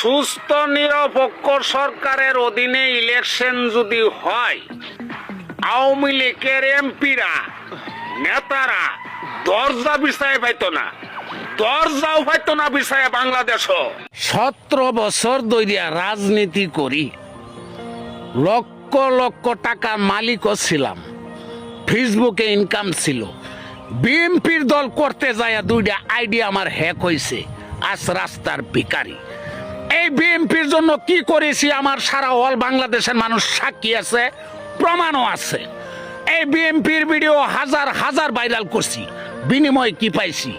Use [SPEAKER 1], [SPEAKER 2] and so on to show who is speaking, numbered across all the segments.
[SPEAKER 1] সুস্থ নিরপেক্ষ সরকারের অধীনে ইলেকশন যদি হয়, আওয়ামী লীগের এমপিরা নেতারা দরজা বিছায় পাইতো না, দরজাও পাইতো না বিছায় বাংলাদেশও। 17 বছর ধরে রাজনীতি করি, লক্ষ লক্ষ টাকার মালিকও ছিলাম, ফেসবুকে ইনকাম ছিল। বিএনপির দল করতে যায় 2টা আইডিয়া আমার হ্যাক হয়েছে, আজ রাস্তার ভিখারি। এই বিএনপির জন্য কি করেছি আমার সারা অল বাংলাদেশের মানুষ সাক্ষী আছে, প্রমাণও আছে। এই বিএনপির ভিডিও হাজার হাজার ভাইরাল করছি, বিনিময় কি পাইছি?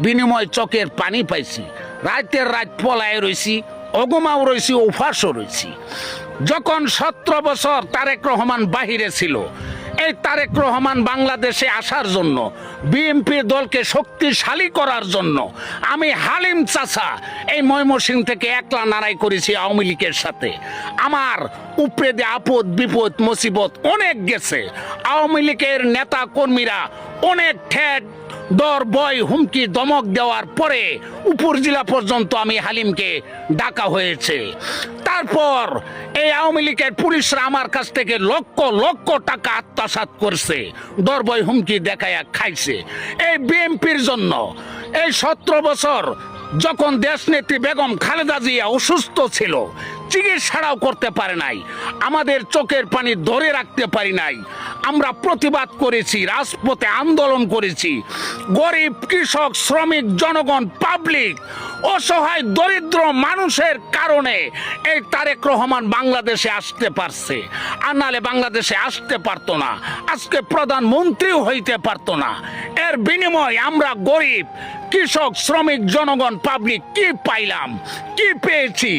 [SPEAKER 1] বিনিময় চোখের পানি পাইছি, রাতের রাত পলায় রয়েছি, অগমাও রয়েছি, উপাসও রয়েছি। যখন 17 বছর তারেক রহমান বাহিরে ছিল, এই তারেক রহমান বাংলাদেশে আসার জন্য, বিএনপির দলকে শক্তিশালী করার জন্য আমি হালিম চাচা এই ময়মনসিংহ থেকে একলা লড়াই করেছি আওয়ামী লীগের সাথে। আমার উপরে দিয়ে আপদ বিপদ মুসিবত অনেক গেছে। আওয়ামী লীগের নেতা কর্মীরা অনেক ঠেট দর বয় হুমকি দমক দেওয়ার পরে উপর জেলা পর্যন্ত আমি হালিমকে ডাকা হয়েছে। তারপর এই আওয়ামী লীগের পুলিশরা আমার কাছ থেকে লক্ষ লক্ষ টাকা আত্মসাৎ করছে, দরবয় হুমকি দেখায়া খাইছে। এই বিএনপির জন্য এই 17 বছর যখন দেশনেত্রী বেগম খালেদা জিয়া অসুস্থ ছিল, চিকিৎসাও করতে পারে নাই, আমাদের চোখের পানি ধরে রাখতে পারি নাই, আমরা প্রতিবাদ করেছি, রাজপথে আন্দোলন করেছি। গরিব কৃষক শ্রমিক জনগণ পাবলিক অসহায় দরিদ্র মানুষের কারণে এই তারেক রহমান বাংলাদেশে আসতে পারছে, আর নাহলে বাংলাদেশে আসতে পারতো না, আজকে প্রধানমন্ত্রীও হইতে পারতো না। এর বিনিময় আমরা গরিব কৃষক শ্রমিক জনগণ পাবলিক কি পাইলাম, কি পেয়েছি?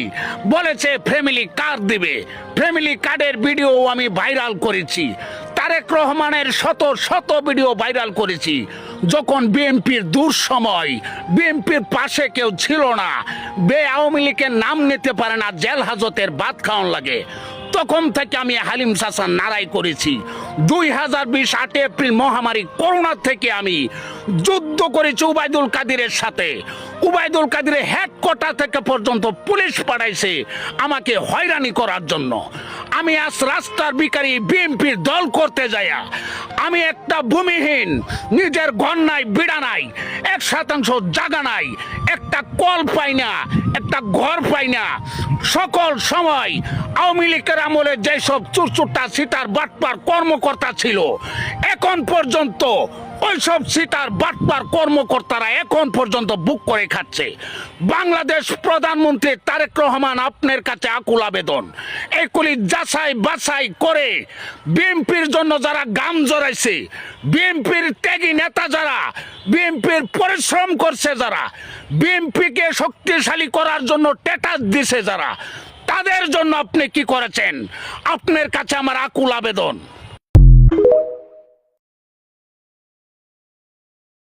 [SPEAKER 1] বলেছে ফ্যামিলি কার্ড দিবে, ফ্যামিলি কার্ডের ভিডিও আমি ভাইরাল করেছি, তারেক রহমানের শত শত ভিডিও ভাইরাল করেছি। যখন বিএনপির দুঃসময়, বিএনপির পাশে কেউ ছিল না, আওয়ামী লীগের নাম নিতে পারে না, জেল হাজতের ভাত খাওয়ান লাগে, তখন থেকে আমি হালিম চাচা নারাই করেছি। 2020 8 এপ্রিল মহামারী করোনা থেকে আমি যুদ্ধ করেছি উবাইদুল কাদিরের সাথে। উবাইদুল কাদিরের হেডকোয়ার্টার থেকে পর্যন্ত পুলিশ পাঠাইছে আমাকে হয়রানি করার জন্য। আমি আজ রাস্তার ভিখারি বিএনপির দল করতে যাইয়া আমি একটা ভূমিহীন, নিজের ঘর নাই, বিড়া নাই, 1% জায়গা নাই, একটা কল পাই না, একটা ঘর পাই না। সকল সময় আওয়ামী লীগের আমলে যেসব চুরচুরটা সিটার বাটপার কর্মকর্তা ছিল, এখন পর্যন্ত ওইসব সিটার বাটপার কর্মকর্তারা এখন পর্যন্ত বুক করে খাচ্ছে। বাংলাদেশ প্রধানমন্ত্রী তারেক রহমান আপনার কাছে আকুল আবেদন, এগুলি যাচাই বাছাই করে বিএনপির জন্য যারা গাম জড়াইছে, বিএনপির ত্যাগী নেতা যারা, বিএনপির পরিশ্রম করছে যারা, বিএনপিকে শক্তিশালী করার জন্য স্ট্যাটাস দিছে যারা, তাদের জন্য আপনি কি করেছেন? আপনার কাছে আমার আকুল আবেদন।